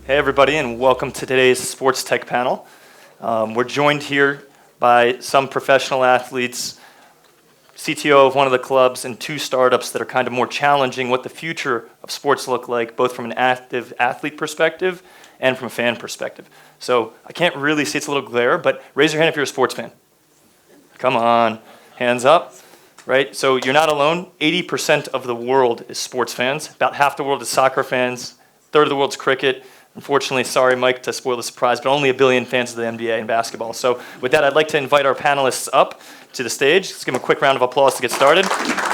Hey everybody, and welcome to today's SportsTech panel. We're joined here by some professional athletes, CTO of one of the clubs, and two startups that are kind of more challenging what the future of sports look like, both from an active athlete perspective and from a fan perspective. So I can't really see, it's a little glare, but raise your hand if you're a sports fan. Come on, hands up, right? So you're not alone. 80% of the world is sports fans. About half the world is soccer fans. A third of the world's cricket. Unfortunately, sorry, Mike, to spoil the surprise, but only 1 billion fans of the NBA and basketball. So with that, I'd like to invite our panelists up to the stage. Let's give them a quick round of applause to get started.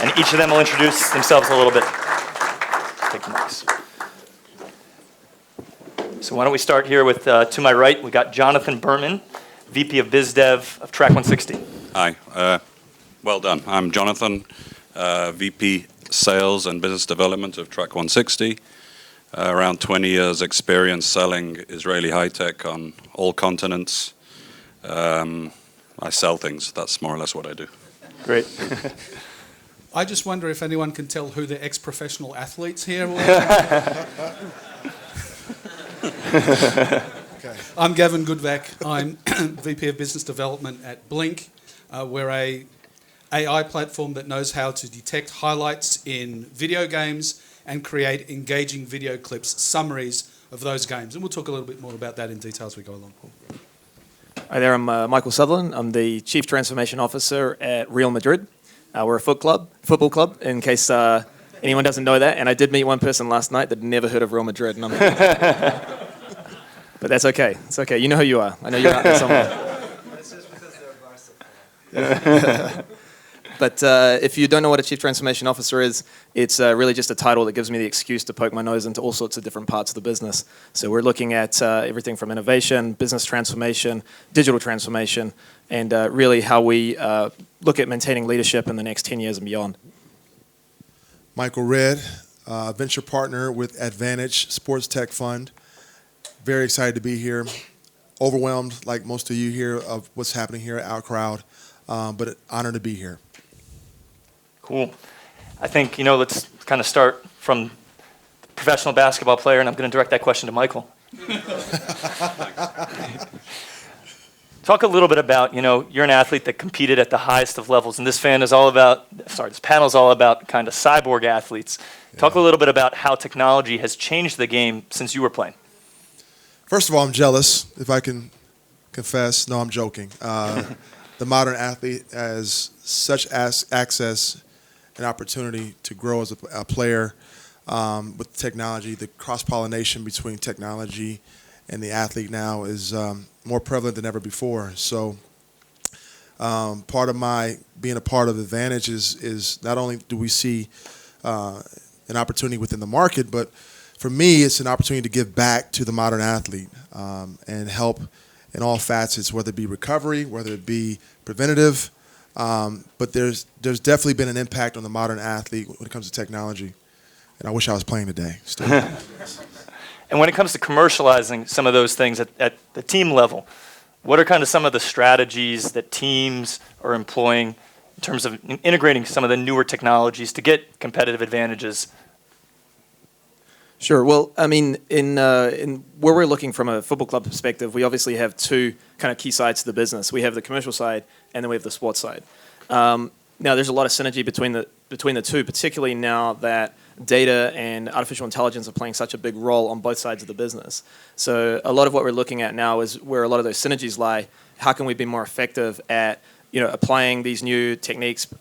And each of them will introduce themselves a little bit. Take the mics. So why don't we start here with, to my right, we got Jonathan Berman, VP of Biz Dev of Track 160. Hi, well done. I'm Jonathan, VP Sales and Business Development of Track 160. Around 20 years experience selling Israeli high-tech on all continents. I sell things. That's more or less what I do. Great. I just wonder if anyone can tell who the ex-professional athletes here were. Okay. I'm Gavin Goodvach. I'm VP of Business Development at Blink. We're a AI platform that knows how to detect highlights in video games and create engaging video clips, summaries of those games. And we'll talk a little bit more about that in detail as we go along. Hi there, I'm Michael Sutherland. I'm the Chief Transformation Officer at Real Madrid. We're a football club, in case anyone doesn't know that. And I did meet one person last night that never heard of Real Madrid. And but that's okay. It's okay. You know who you are. I know you're out there somewhere. It's just because they're Barca. But if you don't know what a Chief Transformation Officer is, it's really just a title that gives me the excuse to poke my nose into all sorts of different parts of the business. So we're looking at everything from innovation, business transformation, digital transformation, and really how we look at maintaining leadership in the next 10 years and beyond. Michael Redd, venture partner with Advantage SportsTech Fund. Very excited to be here. Overwhelmed, like most of you here, of what's happening here at OurCrowd, but honored to be here. Cool. I think, let's kind of start from the professional basketball player, and I'm going to direct that question to Michael. Talk a little bit about, you're an athlete that competed at the highest of levels, and this panel is all about kind of cyborg athletes. Talk a little bit about how technology has changed the game since you were playing. First of all, I'm jealous, if I can confess. No, I'm joking. The modern athlete has such access and opportunity to grow as a player with technology. The cross-pollination between technology and the athlete now is more prevalent than ever before. So part of my being a part of Advantage is not only do we see an opportunity within the market, but for me, it's an opportunity to give back to the modern athlete and help in all facets, whether it be recovery, whether it be preventative. But there's definitely been an impact on the modern athlete when it comes to technology. And I wish I was playing today. And when it comes to commercializing some of those things at the team level, what are kind of some of the strategies that teams are employing in terms of integrating some of the newer technologies to get competitive advantages? Sure. Well, I mean, in where we're looking from a football club perspective, we obviously have two kind of key sides to the business. We have the commercial side, and then we have the sports side. Now, there's a lot of synergy between the two, particularly now that data and artificial intelligence are playing such a big role on both sides of the business. So a lot of what we're looking at now is where a lot of those synergies lie. How can we be more effective at applying these new techniques,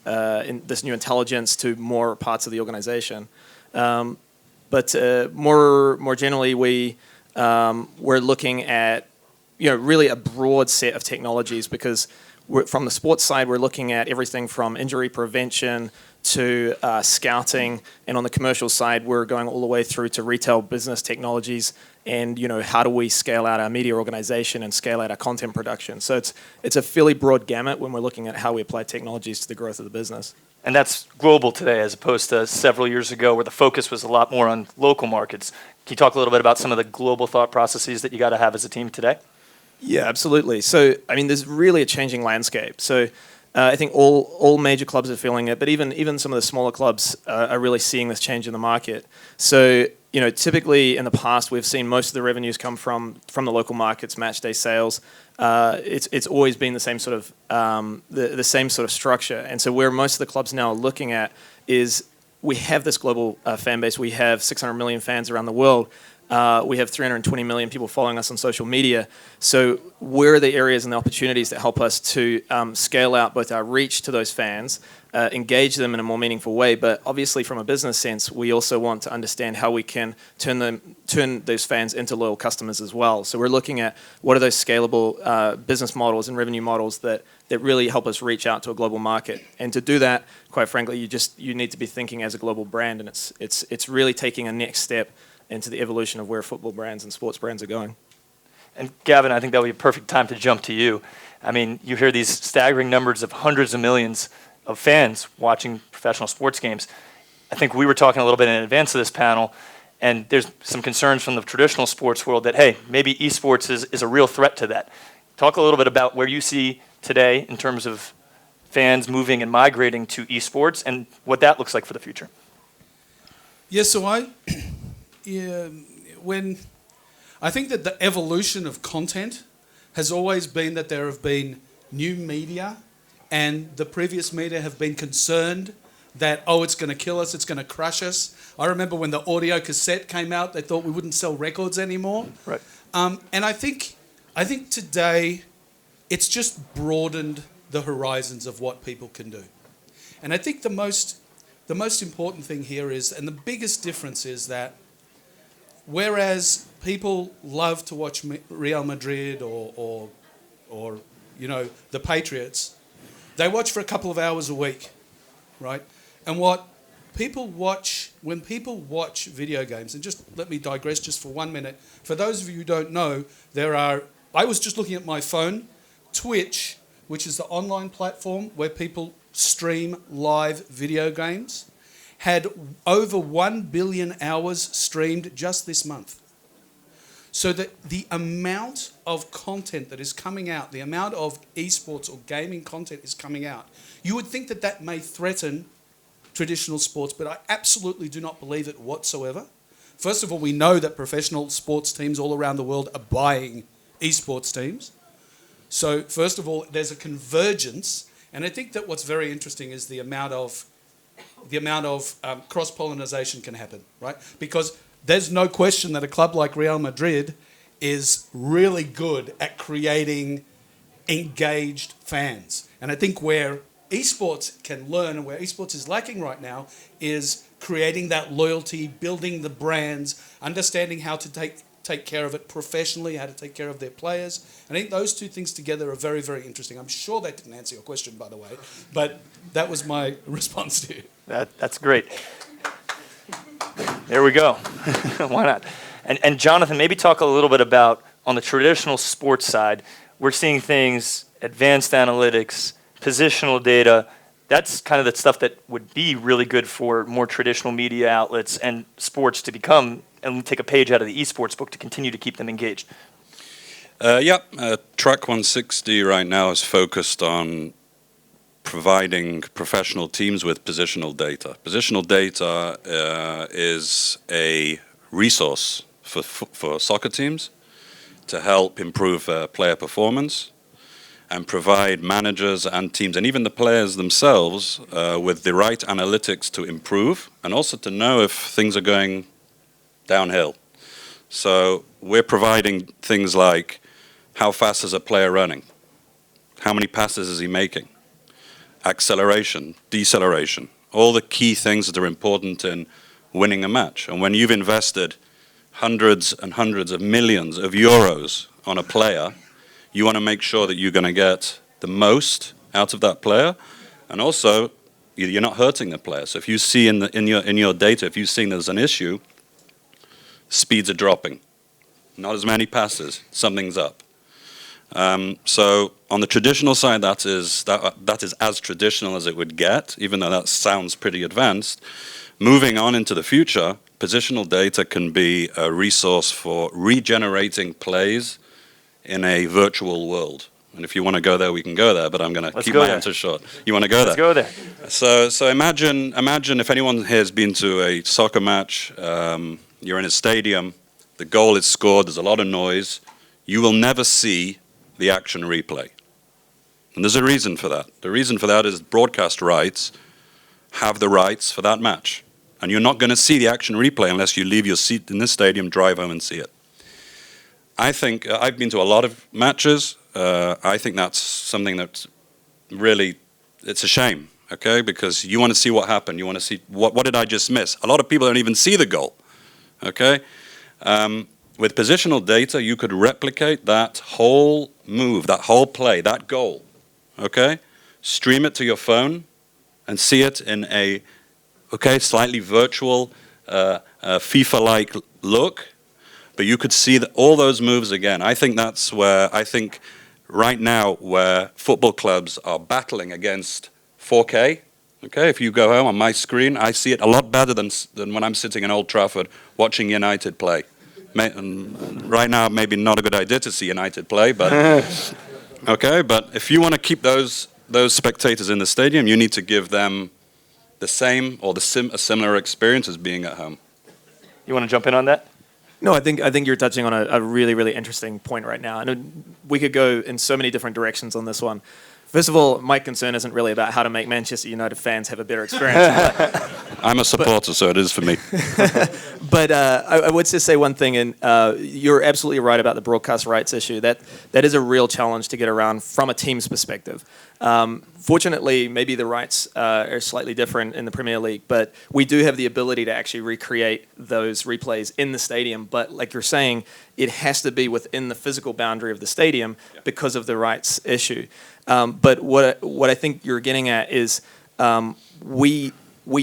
in this new intelligence to more parts of the organization? But more generally, we're looking at really a broad set of technologies, because from the sports side, we're looking at everything from injury prevention to scouting, and on the commercial side, we're going all the way through to retail business technologies, and how do we scale out our media organization and scale out our content production. So it's a fairly broad gamut when we're looking at how we apply technologies to the growth of the business. And that's global today as opposed to several years ago where the focus was a lot more on local markets. Can you talk a little bit about some of the global thought processes that you got to have as a team today? Yeah, absolutely. So, I mean, there's really a changing landscape. So I think all major clubs are feeling it, but even some of the smaller clubs are really seeing this change in the market. So, typically in the past we've seen most of the revenues come from the local markets, match day sales. It's always been the same sort of the same sort of structure. And so where most of the clubs now are looking at is we have this global fan base. We have 600 million fans around the world. We have 320 million people following us on social media. So where are the areas and the opportunities that help us to scale out both our reach to those fans, engage them in a more meaningful way, but obviously from a business sense, we also want to understand how we can turn those fans into loyal customers as well. So we're looking at what are those scalable business models and revenue models that really help us reach out to a global market. And to do that, quite frankly, you need to be thinking as a global brand, and it's really taking a next step into the evolution of where football brands and sports brands are going. And Gavin, I think that would be a perfect time to jump to you. I mean, you hear these staggering numbers of hundreds of millions of fans watching professional sports games. I think we were talking a little bit in advance of this panel, and there's some concerns from the traditional sports world that, hey, maybe esports is a real threat to that. Talk a little bit about where you see today in terms of fans moving and migrating to esports and what that looks like for the future. Yeah, so I think that the evolution of content has always been that there have been new media, and the previous media have been concerned that, it's going to kill us, it's going to crush us. I remember when the audio cassette came out, they thought we wouldn't sell records anymore. Right. And I think today it's just broadened the horizons of what people can do. And I think the most important thing here is, and the biggest difference is that whereas people love to watch Real Madrid or the Patriots, they watch for a couple of hours a week, right? And what people watch, when people watch video games, and just let me digress just for 1 minute. For those of you who don't know, I was just looking at my phone, Twitch, which is the online platform where people stream live video games, had over 1 billion hours streamed just this month. So that the amount of content that is coming out, the amount of esports or gaming content is coming out, you would think that may threaten traditional sports, but I absolutely do not believe it whatsoever. First of all, we know that professional sports teams all around the world are buying esports teams. So first of all, there's a convergence, and I think that what's very interesting is the amount of cross-pollination can happen, right? Because there's no question that a club like Real Madrid is really good at creating engaged fans. And I think where esports can learn and where esports is lacking right now is creating that loyalty, building the brands, understanding how to take care of it professionally, how to take care of their players. And I think those two things together are very, very interesting. I'm sure that didn't answer your question, by the way, but that was my response to you. That's great. There we go. Why not? And Jonathan, maybe talk a little bit about, on the traditional sports side, we're seeing things, advanced analytics, positional data. That's kind of the stuff that would be really good for more traditional media outlets and sports to become, and take a page out of the esports book to continue to keep them engaged. Track 160 right now is focused on providing professional teams with positional data. Positional data is a resource for soccer teams to help improve player performance and provide managers and teams and even the players themselves with the right analytics to improve and also to know if things are going downhill. So we're providing things like how fast is a player running? How many passes is he making? Acceleration, deceleration, all the key things that are important in winning a match. And when you've invested hundreds and hundreds of millions of euros on a player, you want to make sure that you're going to get the most out of that player, and also you're not hurting the player. So if you see in your data, if you've seen there's an issue, speeds are dropping, not as many passes, something's up. So on the traditional side, that is as traditional as it would get, even though that sounds pretty advanced. Moving on into the future, positional data can be a resource for regenerating plays in a virtual world. And if you want to go there, we can go there, but I'm going to keep go my there. answer short. You want to go Let's there? go there. So imagine if anyone here has been to a soccer match, you're in a stadium, the goal is scored, there's a lot of noise, you will never see the action replay. And there's a reason for that. The reason for that is broadcast rights have the rights for that match. And you're not going to see the action replay unless you leave your seat in the stadium, drive home and see it. I think, I've been to a lot of matches, I think that's something that's really, it's a shame, okay? Because you want to see what happened, you want to see, what did I just miss? A lot of people don't even see the goal, okay? With positional data, you could replicate that whole move, that whole play, that goal, okay? Stream it to your phone and see it in a, okay, slightly virtual, FIFA-like look, but you could see all those moves again. I think that's where, right now, where football clubs are battling against 4K, okay? If you go home on my screen, I see it a lot better than when I'm sitting in Old Trafford watching United play. Right now, maybe not a good idea to see United play, but okay. But if you want to keep those spectators in the stadium, you need to give them the same or a similar experience as being at home. You want to jump in on that? No, I think you're touching on a really, really interesting point right now. And we could go in so many different directions on this one. First of all, my concern isn't really about how to make Manchester United fans have a better experience. I'm a supporter, so it is for me. But I would just say one thing, and you're absolutely right about the broadcast rights issue. That is a real challenge to get around from a team's perspective. Fortunately, maybe the rights are slightly different in the Premier League, but we do have the ability to actually recreate those replays in the stadium. But like you're saying, it has to be within the physical boundary of the stadium because of the rights issue. But what I think you're getting at is we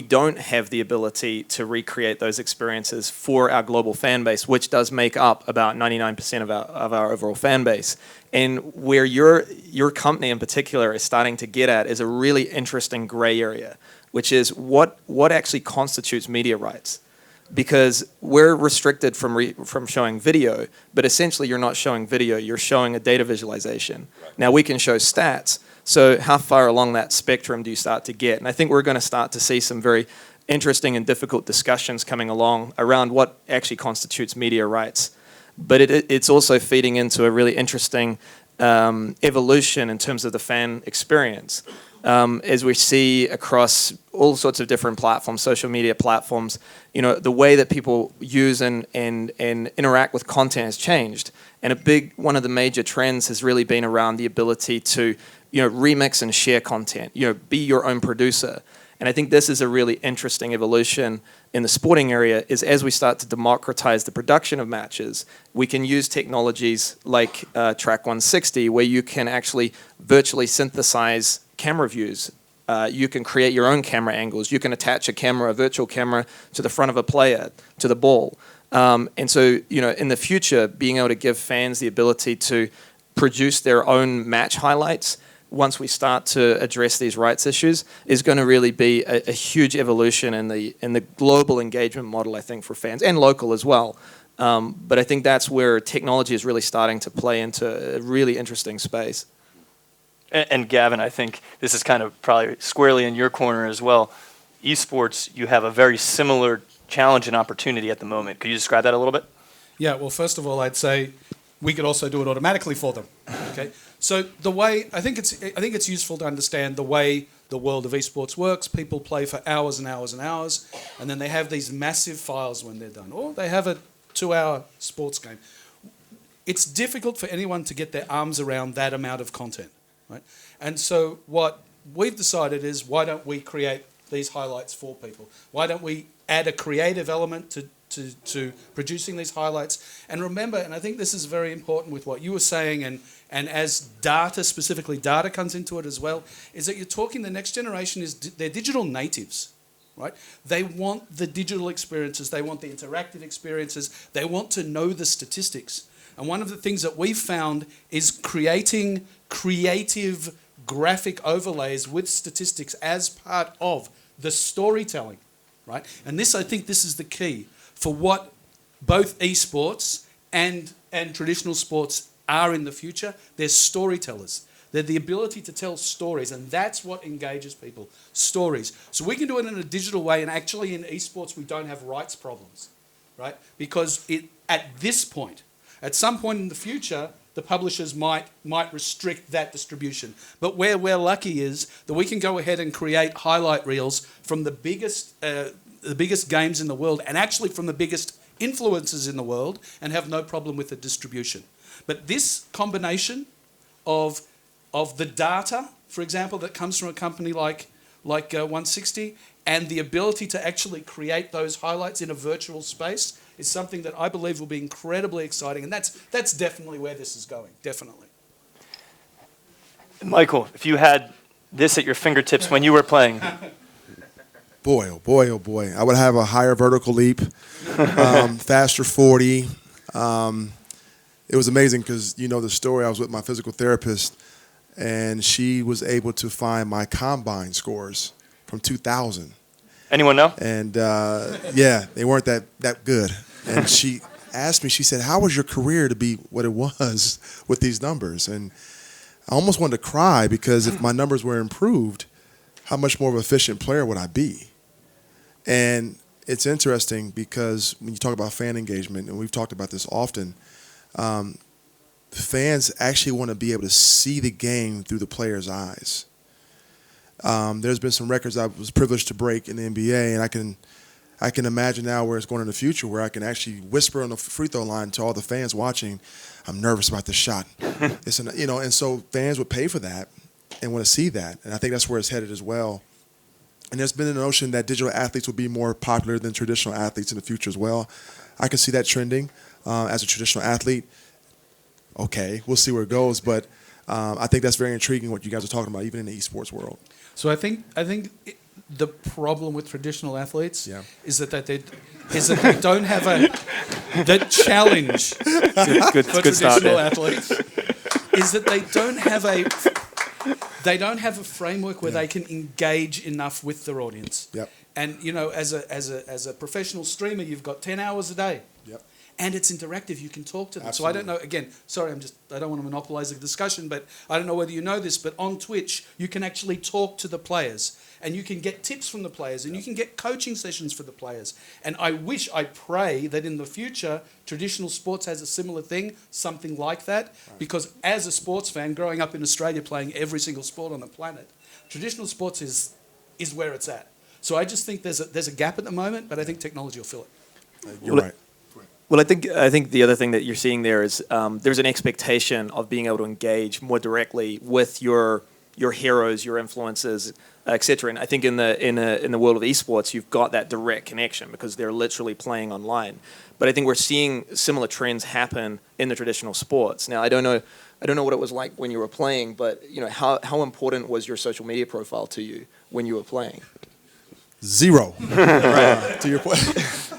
don't have the ability to recreate those experiences for our global fan base, which does make up about 99% of our overall fan base. And where your company in particular is starting to get at is a really interesting gray area, which is what actually constitutes media rights. Because we're restricted from showing video, but essentially you're not showing video, you're showing a data visualization. Right. Now we can show stats, so how far along that spectrum do you start to get? And I think we're going to start to see some very interesting and difficult discussions coming along around what actually constitutes media rights. But it's also feeding into a really interesting evolution in terms of the fan experience. As we see across all sorts of different platforms, social media platforms, the way that people use and interact with content has changed. And one of the major trends has really been around the ability to, remix and share content, be your own producer. And I think this is a really interesting evolution in the sporting area, is as we start to democratize the production of matches, we can use technologies like Track 160, where you can actually virtually synthesize camera views. You can create your own camera angles. You can attach a virtual camera to the front of a player, to the ball. And so, in the future, being able to give fans the ability to produce their own match highlights once we start to address these rights issues is going to really be a huge evolution in the global engagement model, I think, for fans, and local as well. But I think that's where technology is really starting to play into a really interesting space. And Gavin, I think this is kind of probably squarely in your corner as well. Esports, you have a very similar challenge and opportunity at the moment. Could you describe that a little bit? Yeah, well, first of all, I'd say we could also do it automatically for them. Okay, so the way I think it's useful to understand the way the world of esports works. People play for hours and hours and hours, and then they have these massive files when they're done, or they have a 2-hour sports game. It's difficult for anyone to get their arms around that amount of content, right? And so what we've decided is, why don't we create these highlights for people? Why don't we add a creative element to producing these highlights? And remember, and I think this is very important with what you were saying, and as data, specifically data comes into it as well, is that you're talking the next generation they're digital natives, right? They want the digital experiences, they want the interactive experiences, they want to know the statistics. And one of the things that we've found is creating creative graphic overlays with statistics as part of the storytelling, right? And I think this is the key for what both esports and traditional sports are in the future, they're storytellers. They're the ability to tell stories, and that's what engages people, stories. So we can do it in a digital way, and actually in esports we don't have rights problems, right? Because at this point, at some point in the future, the publishers might restrict that distribution. But where we're lucky is that we can go ahead and create highlight reels from the biggest games in the world, and actually from the biggest influencers in the world, and have no problem with the distribution. But this combination of the data, for example, that comes from a company like 160, and the ability to actually create those highlights in a virtual space is something that I believe will be incredibly exciting, and that's definitely where this is going, definitely. Michael, if you had this at your fingertips when you were playing. Boy, oh boy, oh boy. I would have a higher vertical leap, faster 40. It was amazing because, you know the story, I was with my physical therapist, and she was able to find my combine scores from 2000. Anyone know? And, yeah, they weren't that good. And she asked me, she said, how was your career to be what it was with these numbers? And I almost wanted to cry, because if my numbers were improved, how much more of an efficient player would I be? And it's interesting because when you talk about fan engagement, and we've talked about this often, fans actually want to be able to see the game through the player's eyes. There's been some records I was privileged to break in the NBA, and I can imagine now where it's going in the future, where I can actually whisper on the free throw line to all the fans watching, I'm nervous about this shot. And so fans would pay for that and want to see that, and I think that's where it's headed as well. And there's been a notion that digital athletes will be more popular than traditional athletes in the future as well. I can see that trending as a traditional athlete. Okay, we'll see where it goes, but I think that's very intriguing what you guys are talking about, even in the esports world. So I think the problem with traditional athletes is that they don't have the challenge for traditional athletes is that they don't have a framework where they can engage enough with their audience. Yep. And as a professional streamer, you've got 10 hours a day. Yep. And it's interactive. You can talk to them. Absolutely. So I don't know. Again, sorry, I don't want to monopolize the discussion, but I don't know whether you know this, but on Twitch, you can actually talk to the players, and you can get tips from the players, and you can get coaching sessions for the players. And I pray that in the future, traditional sports has a similar thing, something like that, because as a sports fan, growing up in Australia, playing every single sport on the planet, traditional sports is where it's at. So I just think there's a gap at the moment, but I think technology will fill it. You're right. Well, I think the other thing that you're seeing there is there's an expectation of being able to engage more directly with your heroes, your influencers, etc. And I think in the world of esports, you've got that direct connection because they're literally playing online. But I think we're seeing similar trends happen in the traditional sports. Now, I don't know what it was like when you were playing, but how important was your social media profile to you when you were playing? 0. To your point.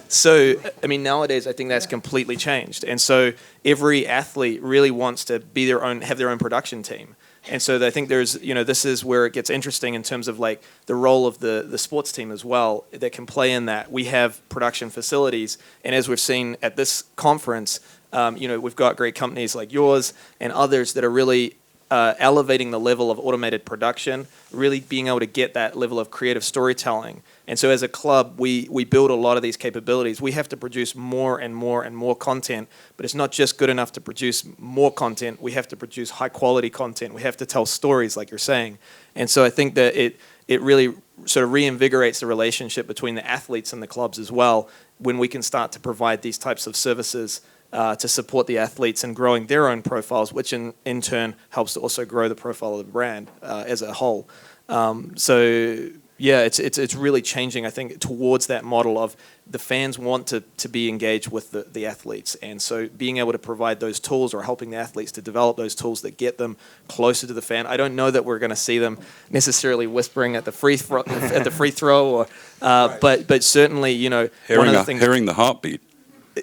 So, I mean, nowadays I think that's completely changed, and so every athlete really wants to have their own production team, and so I think this is where it gets interesting in terms of like the role of the sports team as well that can play in that. We have production facilities, and as we've seen at this conference, we've got great companies like yours and others that are really elevating the level of automated production, really being able to get that level of creative storytelling. And so as a club, we build a lot of these capabilities. We have to produce more and more and more content, but it's not just good enough to produce more content. We have to produce high quality content. We have to tell stories like you're saying. And so I think that it really sort of reinvigorates the relationship between the athletes and the clubs as well when we can start to provide these types of services to support the athletes in growing their own profiles, which in turn helps to also grow the profile of the brand as a whole. Yeah, it's really changing, I think, towards that model of the fans want to be engaged with the athletes. And so being able to provide those tools or helping the athletes to develop those tools that get them closer to the fan. I don't know that we're going to see them necessarily whispering at the free throw, or but certainly, one of the things, hearing the heartbeat.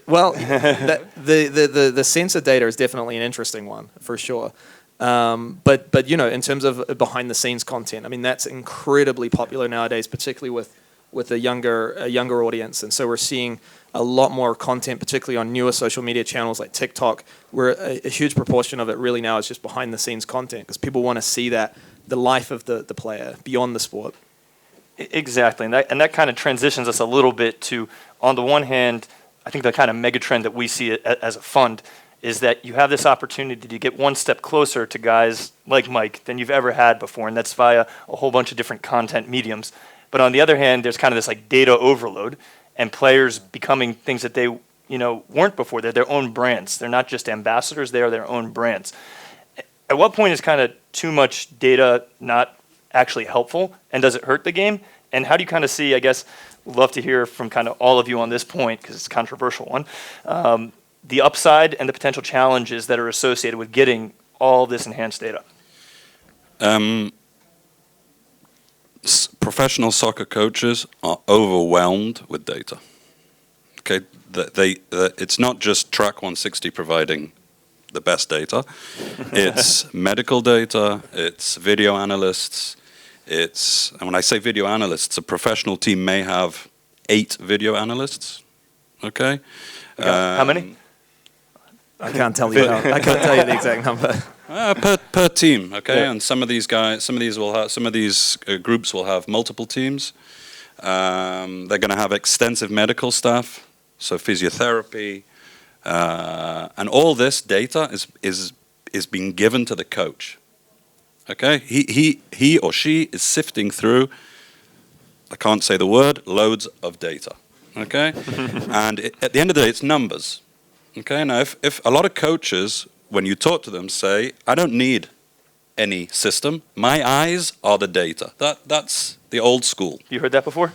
Well, the sensor data is definitely an interesting one, for sure. But in terms of behind the scenes content, I mean that's incredibly popular nowadays, particularly with a younger audience. And so we're seeing a lot more content, particularly on newer social media channels like TikTok, where a huge proportion of it really now is just behind the scenes content because people want to see that the life of the player beyond the sport. Exactly, and that kind of transitions us a little bit to, on the one hand, I think the kind of mega trend that we see as a fund is that you have this opportunity to get one step closer to guys like Mike than you've ever had before, and that's via a whole bunch of different content mediums. But on the other hand, there's kind of this like data overload, and players becoming things that they weren't before. They're their own brands. They're not just ambassadors. They are their own brands. At what point is kind of too much data not actually helpful, and does it hurt the game? And how do you kind of see, I guess, we'd love to hear from kind of all of you on this point, because it's a controversial one, the upside and the potential challenges that are associated with getting all this enhanced data? Professional soccer coaches are overwhelmed with data. Okay, it's not just Track 160 providing the best data. It's medical data, it's video analysts, and when I say video analysts, a professional team may have 8 video analysts. Okay? How many? I can't tell you. I can't tell you the exact number. Per team, okay, Yeah. and some of these groups will have multiple teams. They're going to have extensive medical staff, so physiotherapy, and all this data is being given to the coach. Okay, he or she is sifting through, I can't say the word, loads of data. Okay, and at the end of the day, it's numbers. Okay, now if a lot of coaches, when you talk to them, say, I don't need any system, my eyes are the data. That's the old school. You heard that before?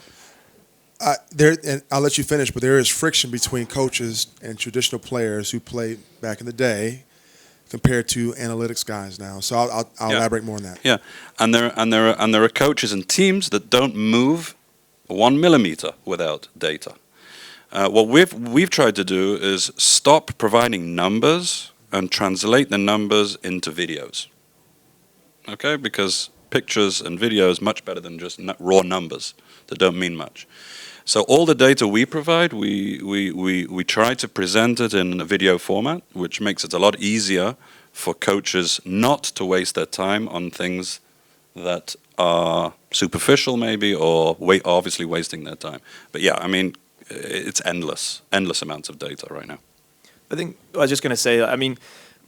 And I'll let you finish, but there is friction between coaches and traditional players who played back in the day compared to analytics guys now. So I'll elaborate more on that. Yeah, and there are coaches and teams that don't move 1 millimeter without data. What we've tried to do is stop providing numbers and translate the numbers into videos. Okay, because pictures and videos much better than just raw numbers that don't mean much. So all the data we provide, we try to present it in a video format, which makes it a lot easier for coaches not to waste their time on things that are superficial maybe, or obviously wasting their time. But yeah, I mean, it's endless amounts of data right now. I think I was just going to say, I mean,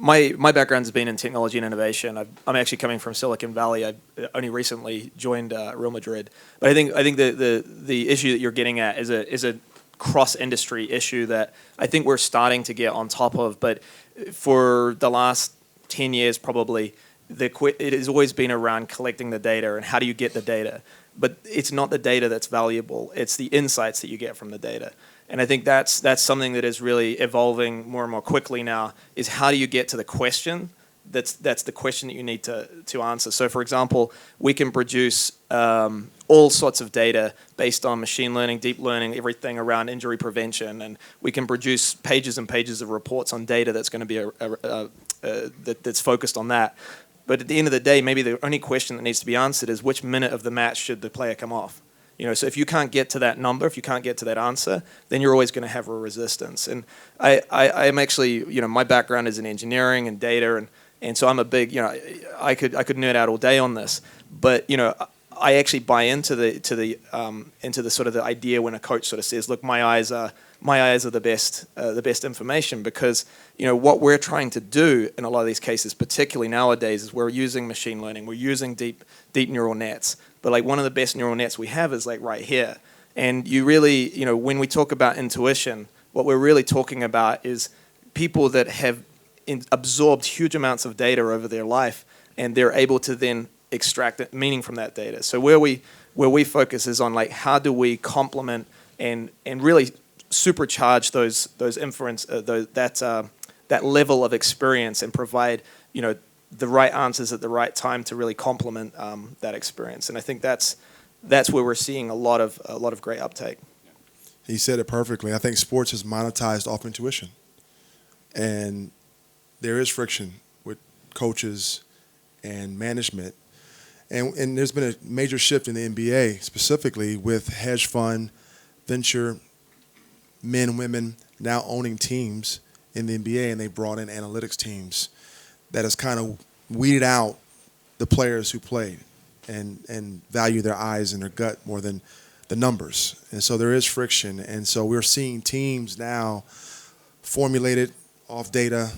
my background has been in technology and innovation. I'm actually coming from Silicon Valley. I only recently joined Real Madrid. But I think the issue that you're getting at is a cross-industry issue that I think we're starting to get on top of. But for the last 10 years probably, it has always been around collecting the data and how do you get the data. But it's not the data that's valuable. It's the insights that you get from the data. And I think that's something that is really evolving more and more quickly now, is how do you get to the question that's the question that you need to answer. So for example, we can produce all sorts of data based on machine learning, deep learning, everything around injury prevention, and we can produce pages and pages of reports on data that's going to be that's focused on that. But at the end of the day, maybe the only question that needs to be answered is which minute of the match should the player come off. So if you can't get to that number, if you can't get to that answer, then you're always going to have a resistance. And I'm actually, my background is in engineering and data, and so I'm a big, I could nerd out all day on this, but I actually buy into the sort of the idea when a coach sort of says, look, my eyes are the best information, because what we're trying to do in a lot of these cases, particularly nowadays, is we're using machine learning, we're using deep neural nets. But like one of the best neural nets we have is like right here. And you really, when we talk about intuition, what we're really talking about is people that have absorbed huge amounts of data over their life, and they're able to then extract meaning from that data. So where we focus is on like how do we complement and really supercharge those inference that level of experience and provide the right answers at the right time to really complement that experience. And I think that's where we're seeing a lot of great uptake. He said it perfectly. I think sports is monetized off intuition, and there is friction with coaches and management. And there's been a major shift in the NBA, specifically with hedge fund, venture men, women now owning teams in the NBA, and they brought in analytics teams that has kind of weeded out the players who played and value their eyes and their gut more than the numbers. And so there is friction. And so we're seeing teams now formulated off data.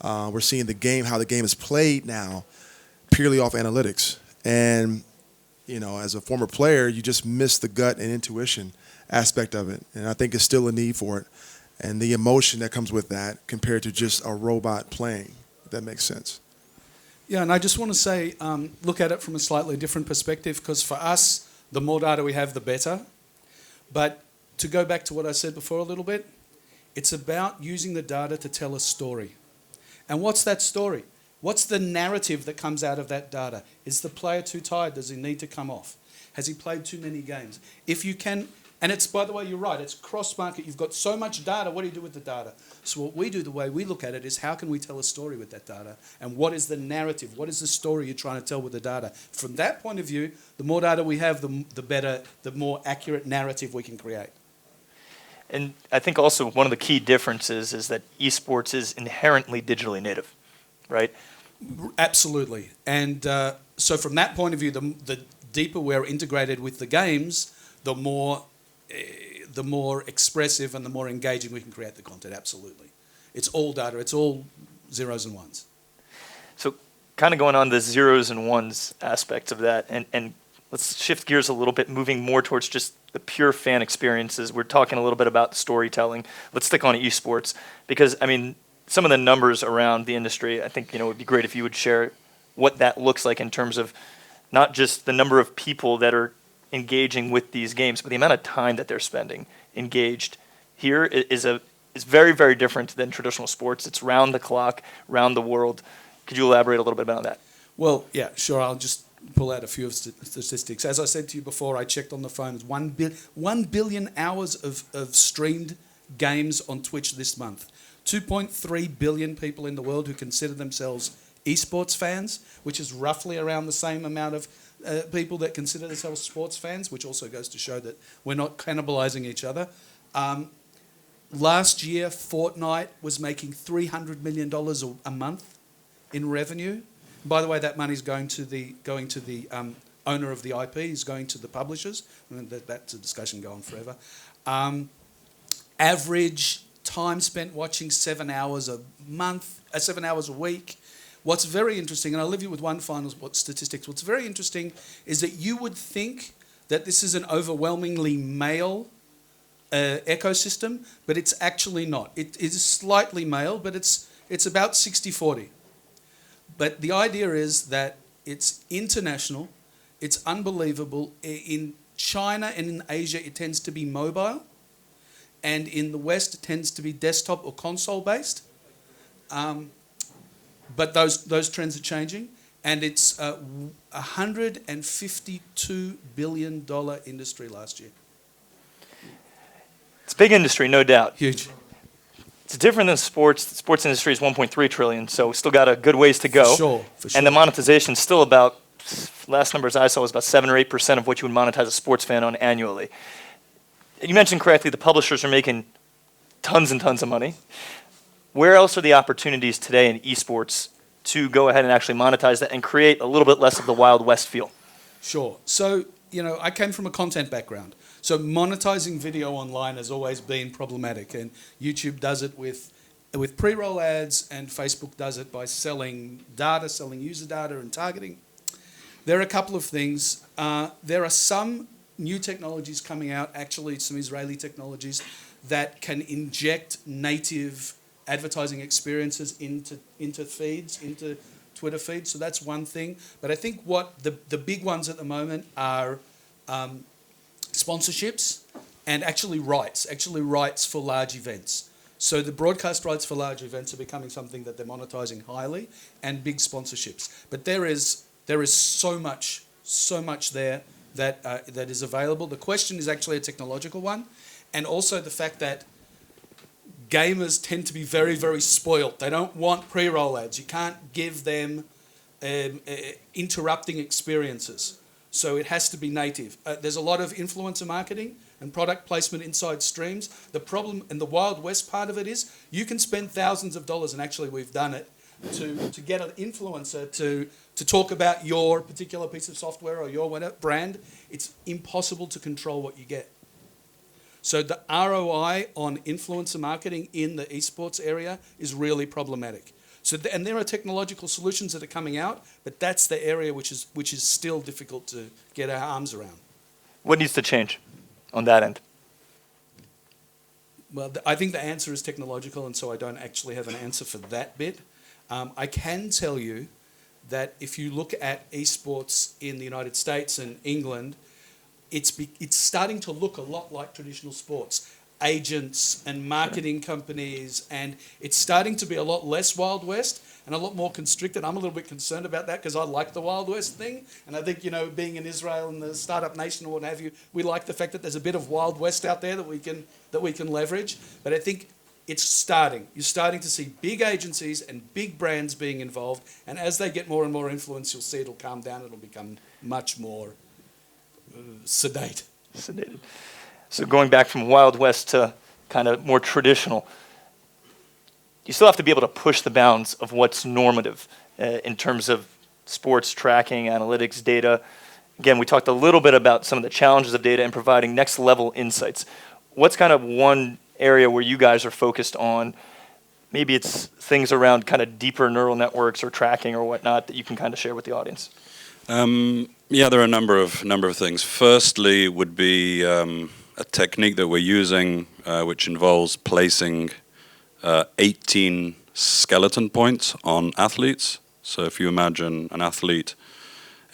We're seeing the game, how the game is played now, purely off analytics. And, you know, as a former player, you just miss the gut and intuition aspect of it. And I think there's still a need for it. And the emotion that comes with that compared to just a robot playing, if that makes sense. Yeah, and I just want to say, look at it from a slightly different perspective, because for us, the more data we have, the better. But to go back to what I said before a little bit, it's about using the data to tell a story. And what's that story? What's the narrative that comes out of that data? Is the player too tired? Does he need to come off? Has he played too many games? If you can, and it's, by the way, you're right, it's cross-market. You've got so much data. What do you do with the data? So what we do, the way we look at it, is how can we tell a story with that data? And what is the narrative? What is the story you're trying to tell with the data? From that point of view, the more data we have, the better, the more accurate narrative we can create. And I think also one of the key differences is that esports is inherently digitally native, right? Absolutely. And so from that point of view, the deeper we're integrated with the games, the more expressive and the more engaging we can create the content. Absolutely. It's all data. It's all zeros and ones. So kind of going on the zeros and ones aspect of that, and let's shift gears a little bit, moving more towards just the pure fan experiences. We're talking a little bit about storytelling. Let's stick on esports because, I mean, some of the numbers around the industry, I think, you know, it would be great if you would share what that looks like in terms of not just the number of people that are engaging with these games, but the amount of time that they're spending engaged here is very, very different than traditional sports. It's round the clock, round the world. Could you elaborate a little bit about that? Well, yeah, sure. I'll just pull out a few of statistics. As I said to you before, I checked on the phone. It's 1 billion hours of streamed games on Twitch this month. 2.3 billion people in the world who consider themselves esports fans, which is roughly around the same amount of people that consider themselves sports fans, which also goes to show that we're not cannibalizing each other. Last year, Fortnite was making $300 million a month in revenue. By the way, that money's going to the owner of the IP, is going to the publishers. And that's a discussion going forever. Average time spent watching 7 hours a month, 7 hours a week. What's very interesting, and I'll leave you with one final statistics. What's very interesting is that you would think that this is an overwhelmingly male ecosystem, but it's actually not. It is slightly male, but it's about 60-40. But the idea is that it's international, it's unbelievable. In China and in Asia, it tends to be mobile, and in the West, it tends to be desktop or console-based. But those trends are changing, and it's a $152 billion industry last year. It's a big industry, no doubt. Huge. It's different than sports. The sports industry is 1.3 trillion, so we still got a good ways to go. For sure. And the monetization is still about, last numbers I saw was about 7 or 8% of what you would monetize a sports fan on annually. You mentioned correctly the publishers are making tons and tons of money. Where else are the opportunities today in esports to go ahead and actually monetize that and create a little bit less of the Wild West feel? Sure. So, you know, I came from a content background. So monetizing video online has always been problematic, and YouTube does it with pre-roll ads, and Facebook does it by selling data, selling user data and targeting. There are a couple of things. There are some new technologies coming out, actually some Israeli technologies, that can inject native advertising experiences into feeds, into Twitter feeds. So that's one thing. But I think what the big ones at the moment are sponsorships and actually rights for large events. So the broadcast rights for large events are becoming something that they're monetizing highly, and big sponsorships. But there is so much there that is available. The question is actually a technological one, and also the fact that gamers tend to be very, very spoilt. They don't want pre-roll ads. You can't give them interrupting experiences. So it has to be native. There's a lot of influencer marketing, and product placement inside streams. The problem and the Wild West part of it is you can spend thousands of dollars, and actually we've done it, to get an influencer to talk about your particular piece of software or your whatever brand. It's impossible to control what you get. So the ROI on influencer marketing in the esports area is really problematic. So and there are technological solutions that are coming out, but that's the area which is still difficult to get our arms around. What needs to change on that end? Well, I think the answer is technological, and so I don't actually have an answer for that bit. I can tell you that if you look at esports in the United States and England, it's starting to look a lot like traditional sports. Agents and marketing companies, and it's starting to be a lot less Wild West and a lot more constricted. I'm a little bit concerned about that because I like the Wild West thing, and I think, you know, being in Israel and the startup nation or what have you, we like the fact that there's a bit of Wild West out there that we can leverage. But I think it's starting. You're starting to see big agencies and big brands being involved, and as they get more and more influence, you'll see it'll calm down. It'll become much more sedate. Sedated. So going back from Wild West to kind of more traditional, you still have to be able to push the bounds of what's normative in terms of sports tracking, analytics, data. Again, we talked a little bit about some of the challenges of data and providing next level insights. What's kind of one area where you guys are focused on? Maybe it's things around kind of deeper neural networks or tracking or whatnot that you can kind of share with the audience. Yeah, there are a number of things. Firstly, would be a technique that we're using, which involves placing 18 skeleton points on athletes. So if you imagine an athlete,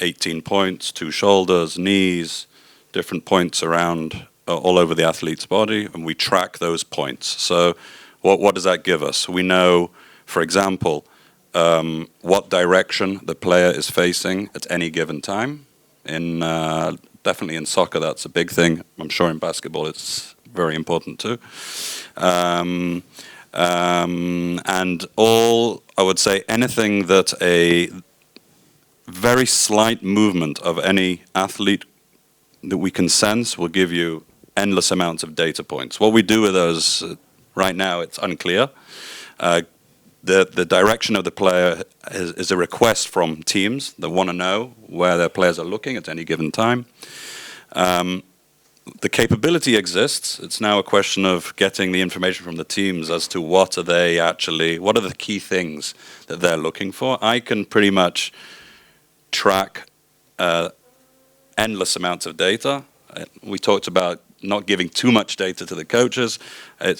18 points, 2 shoulders, knees, different points around all over the athlete's body, and we track those points. So what does that give us? We know, for example, what direction the player is facing at any given time. Definitely in soccer, that's a big thing. I'm sure in basketball it's very important too. And I would say anything that a very slight movement of any athlete that we can sense will give you endless amounts of data points. What we do with those right now, it's unclear. The direction of the player is a request from teams that want to know where their players are looking at any given time. The capability exists. It's now a question of getting the information from the teams as to what are the key things that they're looking for. I can pretty much track endless amounts of data. We talked about not giving too much data to the coaches.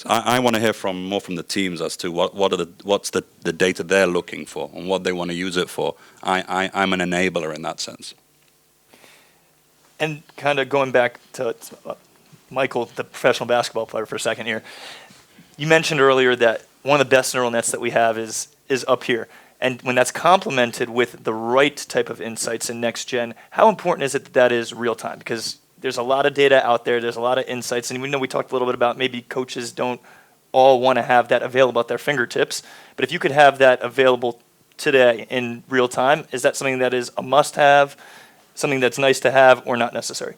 I want to hear more from the teams as to what's the data they're looking for and what they want to use it for. I'm an enabler in that sense. And kind of going back to Michael, the professional basketball player, for a second here. You mentioned earlier that one of the best neural nets that we have is up here. And when that's complemented with the right type of insights in next gen, how important is it that is real time? Because there's a lot of data out there, there's a lot of insights, and we know we talked a little bit about maybe coaches don't all want to have that available at their fingertips. But if you could have that available today in real time, is that something that is a must-have, something that's nice to have, or not necessary?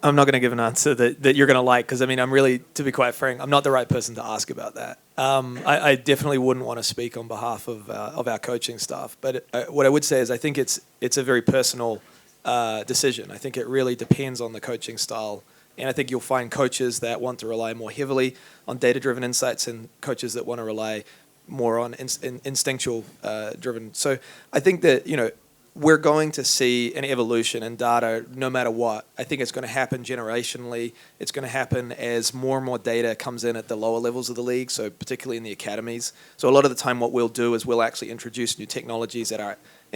I'm not going to give an answer that you're going to like, because I mean, I'm really, to be quite frank, I'm not the right person to ask about that. I definitely wouldn't want to speak on behalf of our coaching staff. But what I would say is I think it's a very personal decision. I think it really depends on the coaching style. And I think you'll find coaches that want to rely more heavily on data-driven insights and coaches that want to rely more on instinctual driven. So I think that, you know, we're going to see an evolution in data no matter what. I think it's going to happen generationally. It's going to happen as more and more data comes in at the lower levels of the league, so particularly in the academies. So a lot of the time what we'll do is we'll actually introduce new technologies in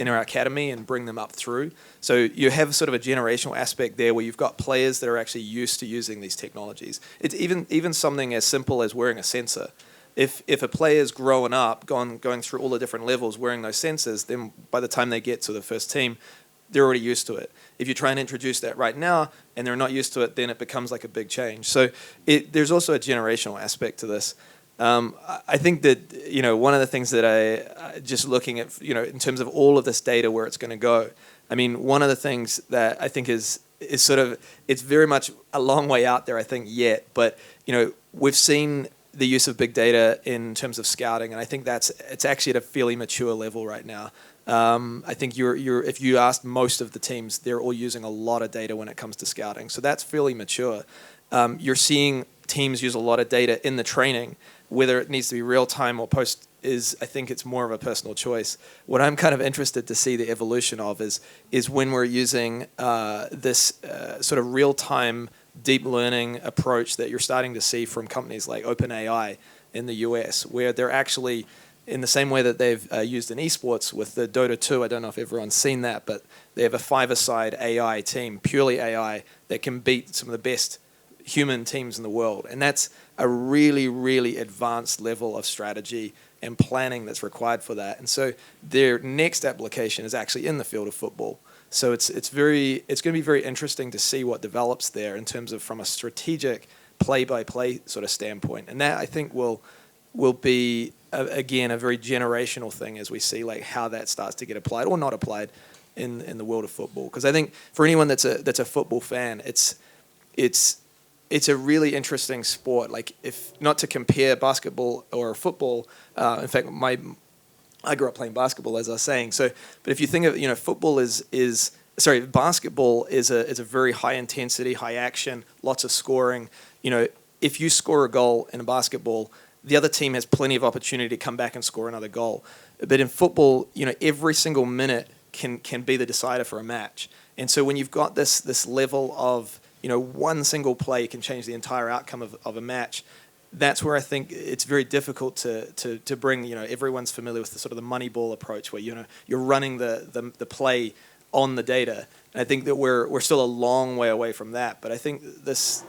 our academy and bring them up through. So you have sort of a generational aspect there where you've got players that are actually used to using these technologies. It's even something as simple as wearing a sensor. If a player's growing up, going through all the different levels, wearing those sensors, then by the time they get to the first team, they're already used to it. If you try and introduce that right now and they're not used to it, then it becomes like a big change. So there's also a generational aspect to this. I think that, you know, one of the things that I just looking at, you know, in terms of all of this data, where it's going to go, I mean, one of the things that I think is is sort of, it's very much a long way out there, I think, yet. But, we've seen the use of big data in terms of scouting, and I think it's actually at a fairly mature level right now. I think if you asked most of the teams, they're all using a lot of data when it comes to scouting. So that's fairly mature. You're seeing teams use a lot of data in the training, whether it needs to be real time or post. I think it's more of a personal choice. What I'm kind of interested to see the evolution of is when we're using this sort of real time deep learning approach that you're starting to see from companies like OpenAI in the US, where they're actually, in the same way that they've used in esports with the Dota 2, I don't know if everyone's seen that, but they have a five-a-side AI team, purely AI, that can beat some of the best human teams in the world. And that's a really, really advanced level of strategy and planning that's required for that. And so their next application is actually in the field of football. So it's going to be very interesting to see what develops there in terms of from a strategic play-by-play sort of standpoint. And that, I think, will be, again, a very generational thing as we see like how that starts to get applied or not applied in the world of football. Because I think for anyone that's a football fan, it's a really interesting sport. Like, if not to compare basketball or football, in fact, I grew up playing basketball, as I was saying. So, but if you think of, basketball is a very high intensity, high action, lots of scoring. If you score a goal in a basketball, the other team has plenty of opportunity to come back and score another goal. But in football, every single minute can be the decider for a match. And so when you've got this level of, one single play can change the entire outcome of a match, that's where I think it's very difficult to bring, everyone's familiar with the sort of the Moneyball approach where, you're running the play on the data. And I think that we're still a long way away from that. But I think this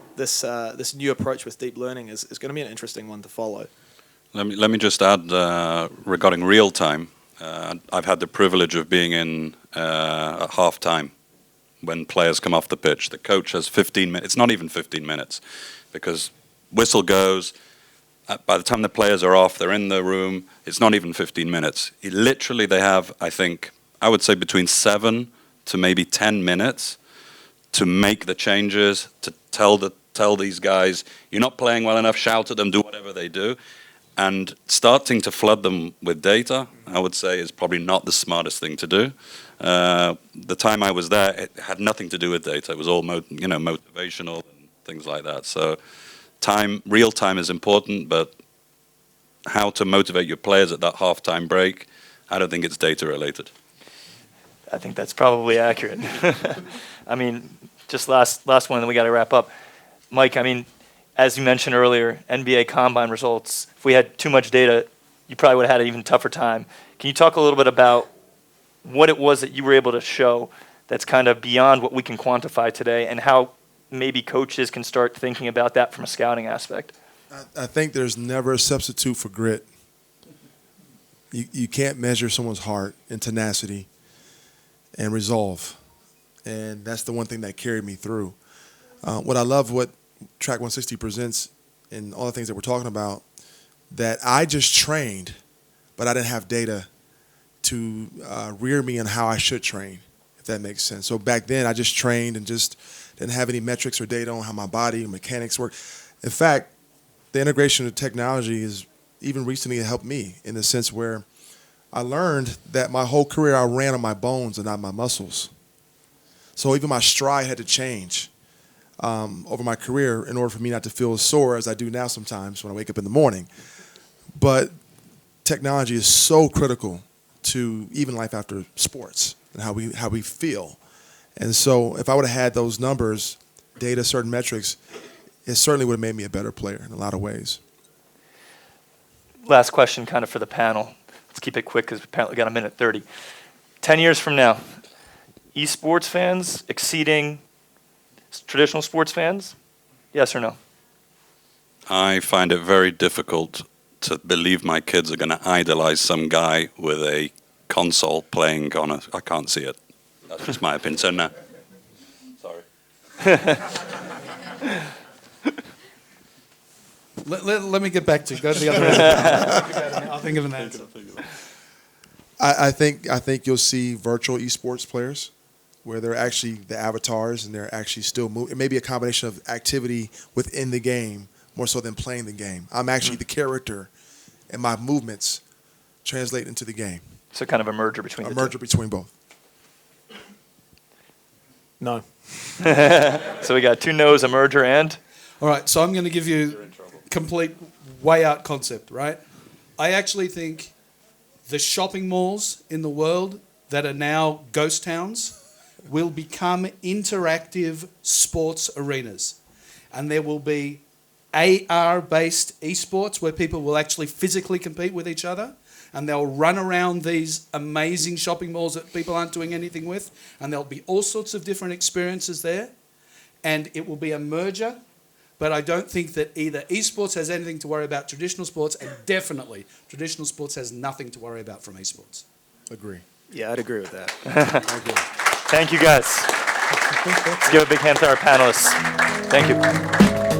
new approach with deep learning is going to be an interesting one to follow. Let me just add regarding real time. I've had the privilege of being in at half time when players come off the pitch. The coach has 15 minutes. It's not even 15 minutes because whistle goes. By the time the players are off, they're in the room. It's not even 15 minutes. Literally, they have, I would say between 7 to maybe 10 minutes to make the changes, to tell these guys, you're not playing well enough, shout at them, do whatever they do. And starting to flood them with data, I would say, is probably not the smartest thing to do. The time I was there, it had nothing to do with data. It was all motivational and things like that. So real time is important, but how to motivate your players at that halftime break, I don't think it's data related. I think that's probably accurate. I mean, just last one, and then we got to wrap up. Mike, as you mentioned earlier, NBA Combine results, if we had too much data, you probably would have had an even tougher time. Can you talk a little bit about what it was that you were able to show that's kind of beyond what we can quantify today, and how maybe coaches can start thinking about that from a scouting aspect? I think there's never a substitute for grit. You can't measure someone's heart and tenacity and resolve. And that's the one thing that carried me through. What I love what Track 160 presents and all the things that we're talking about, that I just trained, but I didn't have data to rear me on how I should train, if that makes sense. So back then, I just trained and just didn't have any metrics or data on how my body and mechanics work. In fact, the integration of technology has even recently helped me in the sense where I learned that my whole career I ran on my bones and not my muscles. So even my stride had to change over my career in order for me not to feel as sore as I do now sometimes when I wake up in the morning. But technology is so critical to even life after sports and how we feel. And so if I would have had those numbers, data, certain metrics, it certainly would have made me a better player in a lot of ways. Last question kind of for the panel. Let's keep it quick because we apparently got a minute 30. 10 years from now, esports fans exceeding traditional sports fans? Yes or no? I find it very difficult to believe my kids are going to idolize some guy with a console playing on I can't see it. That's just my opinion. So no. Sorry. Let me get back to go to the other end. I'll think of an answer. I think you'll see virtual esports players where they're actually the avatars and they're actually still moving. It may be a combination of activity within the game more so than playing the game. I'm actually the character, and my movements translate into the game. So kind of a merger between the A merger between both. No. two. So we got two no's, a merger, and All right, so I'm going to give you complete way out concept, right? I actually think the shopping malls in the world that are now ghost towns will become interactive sports arenas. And there will be AR-based esports where people will actually physically compete with each other, and they'll run around these amazing shopping malls that people aren't doing anything with, and there'll be all sorts of different experiences there, and it will be a merger. But I don't think that either esports has anything to worry about traditional sports, and definitely traditional sports has nothing to worry about from esports. Agree. Yeah, I'd agree with that. thank you guys. Let's give a big hand to our panelists. Thank you.